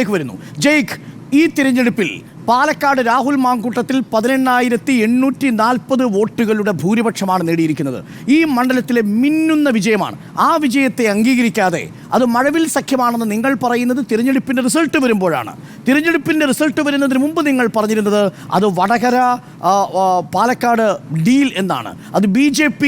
വരുന്നു. ജയ്ക്ക്, ഈ തിരഞ്ഞെടുപ്പിൽ പാലക്കാട് രാഹുൽ മാങ്കൂട്ടത്തിൽ 18,840 വോട്ടുകളുടെ ഭൂരിപക്ഷമാണ് നേടിയിരിക്കുന്നത്. ഈ മണ്ഡലത്തിലെ മിന്നുന്ന വിജയമാണ്. ആ വിജയത്തെ അംഗീകരിക്കാതെ അത് മഴവിൽ സഖ്യമാണെന്ന് നിങ്ങൾ പറയുന്നത് തിരഞ്ഞെടുപ്പിൻ്റെ റിസൾട്ട് വരുമ്പോഴാണ്. തിരഞ്ഞെടുപ്പിൻ്റെ റിസൾട്ട് വരുന്നതിന് മുമ്പ് നിങ്ങൾ പറഞ്ഞിരുന്നത് അത് വടകര പാലക്കാട് ഡീൽ എന്നാണ്, അത് BJP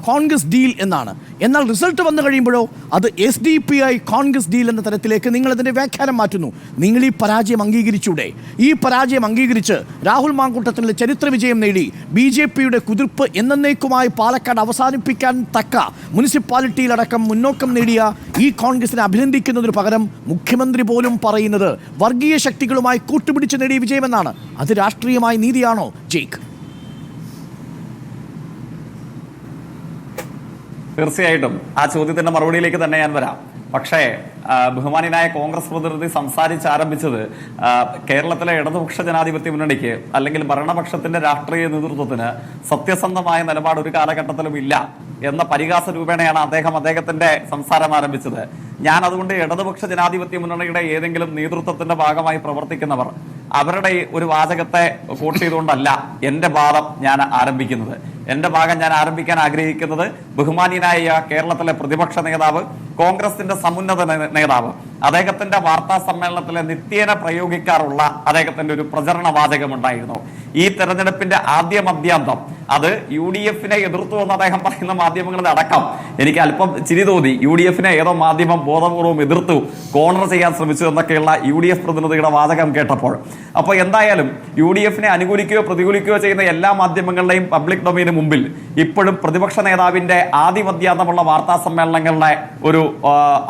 കോൺഗ്രസ് ഡീൽ എന്നാണ്. എന്നാൽ റിസൾട്ട് വന്നു കഴിയുമ്പോഴോ അത് SDPI കോൺഗ്രസ് ഡീൽ എന്ന തരത്തിലേക്ക് നിങ്ങളതിൻ്റെ വ്യാഖ്യാനം മാറ്റുന്നു. നിങ്ങൾ ഈ പരാജയം അംഗീകരിച്ചൂടെ? ഈ പരാജയം അംഗീകരിച്ച് രാഹുൽ മാങ്കൂട്ടത്തിൻ്റെ ചരിത്ര വിജയം നേടി BJPയുടെ കുതിർപ്പ് എന്നേക്കുമായി പാലക്കാട് അവസാനിപ്പിക്കാൻ തക്ക മുനിസിപ്പാലിറ്റിയിലടക്കം മുന്നോക്കം നേടിയ ഈ കോൺഗ്രസിനെ അഭിനന്ദിക്കുന്നതിന് പകരം മുഖ്യമന്ത്രി പോലും പറയുന്നത് വർഗീയ ശക്തികളുമായി കൂട്ടുപിടിച്ച് നേടിയ വിജയമെന്നാണ്. അത് രാഷ്ട്രീയമായ നീതിയാണോ ജയ്ക്ക്? തീർച്ചയായിട്ടും ആ ചോദ്യത്തിന്റെ മറുപടിയിലേക്ക് തന്നെ ഞാൻ വരാം. പക്ഷേ ബഹുമാനായ കോൺഗ്രസ് പ്രതിനിധി സംസാരിച്ചാരംഭിച്ചത് കേരളത്തിലെ ഇടതുപക്ഷ ജനാധിപത്യ മുന്നണിക്ക് അല്ലെങ്കിൽ ഭരണപക്ഷത്തിന്റെ രാഷ്ട്രീയ നേതൃത്വത്തിന് സത്യസന്ധമായ നിലപാട് ഒരു കാലഘട്ടത്തിലും ഇല്ല എന്ന പരിഹാസ രൂപേണയാണ് അദ്ദേഹത്തിന്റെ സംസാരം ആരംഭിച്ചത്. ഞാൻ അതുകൊണ്ട് ഇടതുപക്ഷ ജനാധിപത്യ മുന്നണിയുടെ ഏതെങ്കിലും നേതൃത്വത്തിന്റെ ഭാഗമായി പ്രവർത്തിക്കുന്നവർ അവരുടെ ഒരു വാചകത്തെ കോട്ട് ചെയ്തുകൊണ്ടല്ല എന്റെ വാദം ഞാൻ ആരംഭിക്കുന്നത്. എന്റെ ഭാഗം ഞാൻ ആരംഭിക്കാൻ ആഗ്രഹിക്കുന്നത് ബഹുമാനീയനായ കേരളത്തിലെ പ്രതിപക്ഷ നേതാവ്, കോൺഗ്രസിന്റെ സമുന്നത നേതാവ്, അദ്ദേഹത്തിന്റെ വാർത്താ സമ്മേളനത്തിലെ നിത്യേന പ്രയോഗിക്കാറുള്ള അദ്ദേഹത്തിന്റെ ഒരു പ്രചരണ വാചകമുണ്ടായിരുന്നു. ഈ തെരഞ്ഞെടുപ്പിന്റെ ആദ്യ മധ്യാന്തം അത് UDFനെ എതിർത്തു എന്ന് അദ്ദേഹം പറയുന്ന മാധ്യമങ്ങളുടെ അടക്കം എനിക്ക് അല്പം ചിരി തോന്നി. UDFനെ ഏതോ മാധ്യമം ബോധപൂർവ്വം എതിർത്തു, കോർണർ ചെയ്യാൻ ശ്രമിച്ചു എന്നൊക്കെയുള്ള UDF പ്രതിനിധിയുടെ വാചകം കേട്ടപ്പോൾ. അപ്പോൾ എന്തായാലും UDFനെ അനുകൂലിക്കുകയോ പ്രതികൂലിക്കുകയോ ചെയ്യുന്ന എല്ലാ മാധ്യമങ്ങളുടെയും പബ്ലിക് ഡൊമൈന് മുമ്പിൽ ഇപ്പോഴും പ്രതിപക്ഷ നേതാവിന്റെ ആദ്യ മധ്യാന്തമുള്ള വാർത്താ സമ്മേളനങ്ങളുടെ ഒരു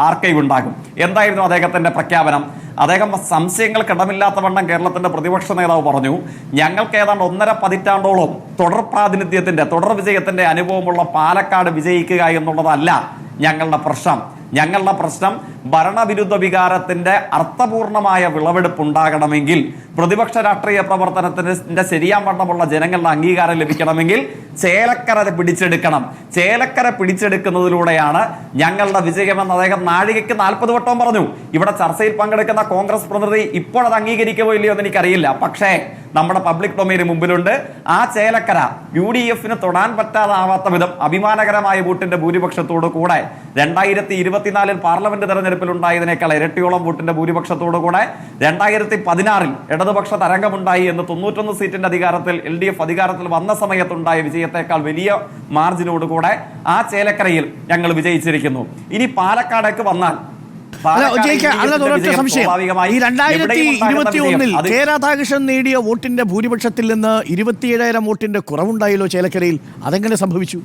ആർക്കൈവ് ഉണ്ടാകും. എന്തായിരുന്നു അദ്ദേഹത്തിന്റെ പ്രഖ്യാപനം? അദ്ദേഹം സംശയങ്ങൾക്കിടമില്ലാത്ത വണ്ണം കേരളത്തിന്റെ പ്രതിപക്ഷ നേതാവ് പറഞ്ഞു, ഞങ്ങൾക്ക് ഏതാണ്ട് 1.5 പതിറ്റാണ്ടോളം തുടർ പ്രാതിനിധ്യത്തിന്റെ തുടർ വിജയത്തിന്റെ അനുഭവമുള്ള പാലക്കാട് വിജയിക്കുക എന്നുള്ളതല്ല ഞങ്ങളുടെ പ്രശ്നം. ഞങ്ങളുടെ പ്രശ്നം ഭരണവിരുദ്ധ വികാരത്തിന്റെ അർത്ഥപൂർണമായ വിളവെടുപ്പ് ഉണ്ടാകണമെങ്കിൽ, പ്രതിപക്ഷ രാഷ്ട്രീയ പ്രവർത്തനത്തിന്റെ ശരിയാവണ്ണമുള്ള ജനങ്ങളുടെ അംഗീകാരം ലഭിക്കണമെങ്കിൽ ചേലക്കര പിടിച്ചെടുക്കണം. ചേലക്കര പിടിച്ചെടുക്കുന്നതിലൂടെയാണ് ഞങ്ങളുടെ വിജയമെന്ന് അദ്ദേഹം നാഴികയ്ക്ക് 40 വട്ടവും പറഞ്ഞു. ഇവിടെ ചർച്ചയിൽ പങ്കെടുക്കുന്ന കോൺഗ്രസ് പ്രതിനിധി ഇപ്പോഴത് അംഗീകരിക്കുമോ ഇല്ലയോ എന്ന് എനിക്കറിയില്ല. പക്ഷേ നമ്മുടെ പബ്ലിക് ഡൊമൈന് മുമ്പിലുണ്ട്. ആ ചേലക്കര UDFന് തൊടാൻ പറ്റാതാവാത്ത വിധം അഭിമാനകരമായ വോട്ടിന്റെ ഭൂരിപക്ഷത്തോടു കൂടെ 2024 പാർലമെന്റ് തെരഞ്ഞെടുപ്പിൽ ഉണ്ടായതിനേക്കാൾ ഇരട്ടിയോളം വോട്ടിന്റെ ഭൂരിപക്ഷത്തോടു കൂടെ 2016 ഇടതുപക്ഷ തരംഗമുണ്ടായി എന്ന് 91 സീറ്റിന്റെ അധികാരത്തിൽ LDF അധികാരത്തിൽ വന്ന സമയത്തുണ്ടായ വിജയത്തെക്കാൾ വലിയ മാർജിനോടുകൂടെ ആ ചേലക്കരയിൽ ഞങ്ങൾ വിജയിച്ചിരിക്കുന്നു. ഇനി പാലക്കാടേക്ക് വന്നാൽ ഈ 2021 കെ രാധാകൃഷ്ണൻ നേടിയ വോട്ടിന്റെ ഭൂരിപക്ഷത്തിൽ നിന്ന് 27,000 വോട്ടിന്റെ കുറവുണ്ടായല്ലോ ചേലക്കരയിൽ. അതെങ്ങനെ സംഭവിച്ചു?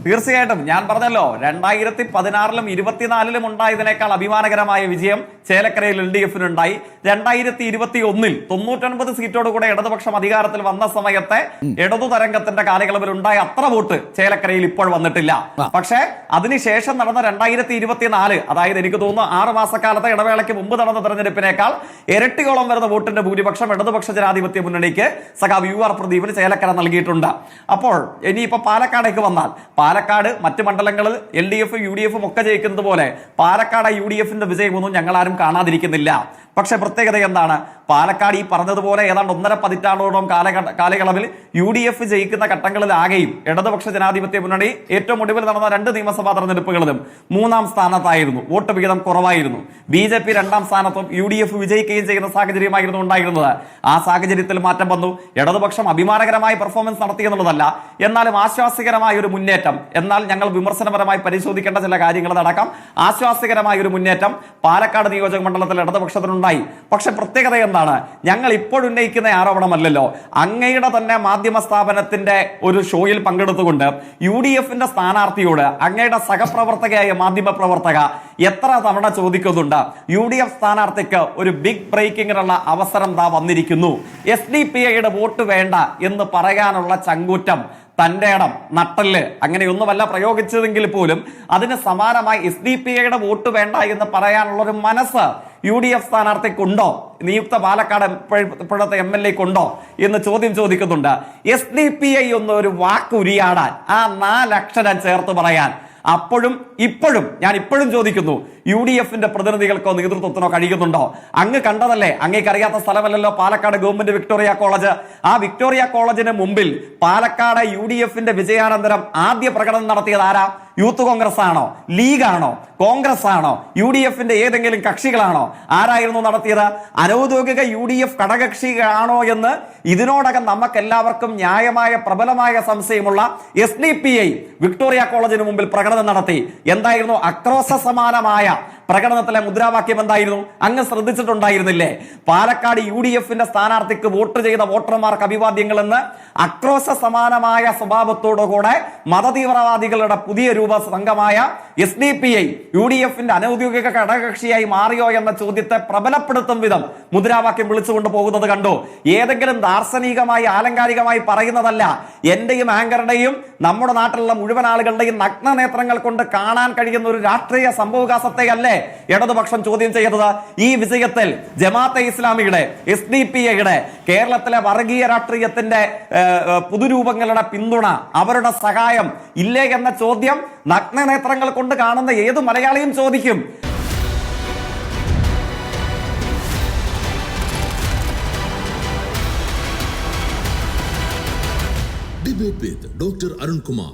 തീർച്ചയായിട്ടും ഞാൻ പറഞ്ഞല്ലോ, 2016-ലും 2024-ലും ഉണ്ടായതിനേക്കാൾ അഭിമാനകരമായ വിജയം ചേലക്കരയിൽ LDFനുണ്ടായി. 2021-ൽ 99 സീറ്റോടുകൂടെ ഇടതുപക്ഷം അധികാരത്തിൽ വന്ന സമയത്തെ ഇടതു തരംഗത്തിന്റെ കാലയളവിൽ ഉണ്ടായ അത്ര വോട്ട് ചേലക്കരയിൽ ഇപ്പോൾ വന്നിട്ടില്ല. പക്ഷേ അതിനുശേഷം നടന്ന 2024, അതായത് എനിക്ക് തോന്നുന്നു 6 മാസക്കാലത്തെ ഇടവേളയ്ക്ക് മുമ്പ് നടന്ന തെരഞ്ഞെടുപ്പിനേക്കാൾ ഇരട്ടിയോളം വരുന്ന വോട്ടിന്റെ ഭൂരിപക്ഷം ഇടതുപക്ഷ ജനാധിപത്യ മുന്നണിക്ക് സഖാവ് UR പ്രദീപിന് ചേലക്കര നൽകിയിട്ടുണ്ട്. അപ്പോൾ ഇനിയിപ്പോ പാലക്കാടേക്ക് വന്നാൽ പാലക്കാട് മറ്റ് മണ്ഡലങ്ങളിൽ LDF UDF ഒക്കെ ജയിക്കുന്നത് പോലെ പാലക്കാട് UDFന്റെ വിജയമൊന്നും ഞങ്ങൾ ആരും കാണാതിരിക്കുന്നില്ല. പക്ഷെ പ്രത്യേകത എന്താണ്? പാലക്കാട് ഈ പറഞ്ഞതുപോലെ ഏതാണ്ട് 1.5 പതിറ്റാണ്ടോളം കാലയളവിൽ UDF ജയിക്കുന്ന ഘട്ടങ്ങളിലാകെയും ഇടതുപക്ഷ ജനാധിപത്യ മുന്നണി ഏറ്റവും ഒടുവിൽ നടന്ന 2 നിയമസഭാ തെരഞ്ഞെടുപ്പുകളിലും 3-ാം സ്ഥാനത്തായിരുന്നു. വോട്ട് വിഹിതം കുറവായിരുന്നു. BJP 2-ാം സ്ഥാനത്തും UDF വിജയിക്കുകയും ചെയ്യുന്ന സാഹചര്യമായിരുന്നു ഉണ്ടായിരുന്നത്. ആ സാഹചര്യത്തിൽ മാറ്റം വന്നു. ഇടതുപക്ഷം അഭിമാനകരമായ പെർഫോമൻസ് നടത്തി എന്നുള്ളതല്ല, എന്നാലും ആശ്വാസകരമായ ഒരു മുന്നേറ്റം, എന്നാൽ ഞങ്ങൾ വിമർശനപരമായി പരിശോധിക്കേണ്ട ചില കാര്യങ്ങളടക്കം ആശ്വാസകരമായ ഒരു മുന്നേറ്റം പാലക്കാട് നിയോജക മണ്ഡലത്തിൽ ഇടതുപക്ഷത്തിനുണ്ടായി. പക്ഷെ പ്രത്യേകത എന്താണ്? ഞങ്ങൾ ഇപ്പോൾ ഉന്നയിക്കുന്ന ആരോപണമല്ലല്ലോ. അങ്ങയുടെ തന്നെ മാധ്യമ സ്ഥാപനത്തിന്റെ ഒരു ഷോയിൽ പങ്കെടുത്തുകൊണ്ട് UDFന്റെ സ്ഥാനാർത്ഥിയോട് അങ്ങയുടെ സഹപ്രവർത്തകയായ മാധ്യമ പ്രവർത്തക എത്ര തവണ ചോദിക്കുന്നുണ്ട് UDF സ്ഥാനാർത്ഥിക്ക് ഒരു ബിഗ് ബ്രേക്കിങ്ങിനുള്ള അവസരം വന്നിരിക്കുന്നു, SDPIയുടെ വോട്ട് വേണ്ട എന്ന് പറയാനുള്ള ചങ്കൂറ്റം, തന്റെ ഇടം, നട്ടല്, അങ്ങനെയൊന്നുമല്ല പ്രയോഗിച്ചതെങ്കിൽ പോലും അതിന് സമാനമായി SDPIയുടെ വോട്ട് വേണ്ട എന്ന് പറയാനുള്ള ഒരു മനസ്സ് UDF സ്ഥാനാർത്ഥിക്കുണ്ടോ, നിയുക്ത പാലക്കാട് ഇപ്പോഴത്തെ MLAക്കുണ്ടോ എന്ന് ചോദ്യം ചോദിക്കുന്നുണ്ട്. SDPI ഒന്നൊരു വാക്കുരിയാടാൻ, ആ 4 അക്ഷരം ചേർത്ത് പറയാൻ അപ്പോഴും ഇപ്പോഴും ഞാൻ ഇപ്പോഴും ചോദിക്കുന്നു, UDFന്റെ പ്രതിനിധികൾക്കോ നേതൃത്വത്തിനോ കഴിയുന്നുണ്ടോ? അങ്ങ് കണ്ടതല്ലേ, അങ്ങേക്ക് അറിയാത്ത സ്ഥലമല്ലല്ലോ പാലക്കാട് ഗവൺമെന്റ് വിക്ടോറിയ കോളേജ്. ആ വിക്ടോറിയ കോളേജിന് മുമ്പിൽ പാലക്കാട് UDFന്റെ വിജയാനന്തരം ആദ്യ പ്രകടനം നടത്തിയത് ആരാ? യൂത്ത് കോൺഗ്രസ് ആണോ, ലീഗാണോ, കോൺഗ്രസ് ആണോ, UDFന്റെ ഏതെങ്കിലും കക്ഷികളാണോ? ആരായിരുന്നു നടത്തിയത്? അനൗദ്യോഗിക UDF ഘടകകക്ഷിയാണോ എന്ന് ഇതിനോടകം നമുക്കെല്ലാവർക്കും ന്യായമായ പ്രബലമായ സംശയമുള്ള SDPI വിക്ടോറിയ കോളേജിന് മുമ്പിൽ പ്രകടനം നടത്തി. എന്തായിരുന്നു ആക്രോശ സമാനമായ പ്രകടനത്തിലെ മുദ്രാവാക്യം? എന്തായിരുന്നു? അങ്ങ് ശ്രദ്ധിച്ചിട്ടുണ്ടായിരുന്നില്ലേ? പാലക്കാട് UDFന്റെ സ്ഥാനാർത്ഥിക്ക് വോട്ട് ചെയ്ത വോട്ടർമാർക്ക് അഭിവാദ്യങ്ങൾ എന്ന് ആക്രോശ സമാനമായ സ്വഭാവത്തോടുകൂടെ മതതീവ്രവാദികളുടെ പുതിയ രൂപ സംഘമായ SDPI UDFന്റെ അനൗദ്യോഗിക ഘടകകക്ഷിയായി മാറിയോ എന്ന ചോദ്യത്തെ പ്രബലപ്പെടുത്തും വിധം മുദ്രാവാക്യം വിളിച്ചുകൊണ്ട് പോകുന്നത് കണ്ടു. ഏതെങ്കിലും ദാർശനികമായി ആലങ്കാരികമായി പറയുന്നതല്ല. എന്റെയും ആങ്കറുടെയും നമ്മുടെ നാട്ടിലുള്ള മുഴുവൻ ആളുകളുടെയും നഗ്ന നേത്രങ്ങൾ കൊണ്ട് കാണാൻ കഴിയുന്ന ഒരു രാഷ്ട്രീയ സംഭവവികാസത്തെ അല്ലേ ഇടതുപക്ഷം ചോദ്യം ചെയ്തത്? ഈ വിജയത്തിൽ ജമാഅത്തെ ഇസ്ലാമിയുടെ, SDPIയുടെ, കേരളത്തിലെ വർഗീയ രാഷ്ട്രീയത്തിന്റെ പുതുരൂപങ്ങളുടെ പിന്തുണ, അവരുടെ സഹായം ഇല്ലേ എന്ന ചോദ്യം നഗ്ന നേത്രങ്ങൾ കൊണ്ട് കാണുന്ന ഏത് മലയാളിയും ചോദിക്കും. Debate with Dr. Arun Kumar.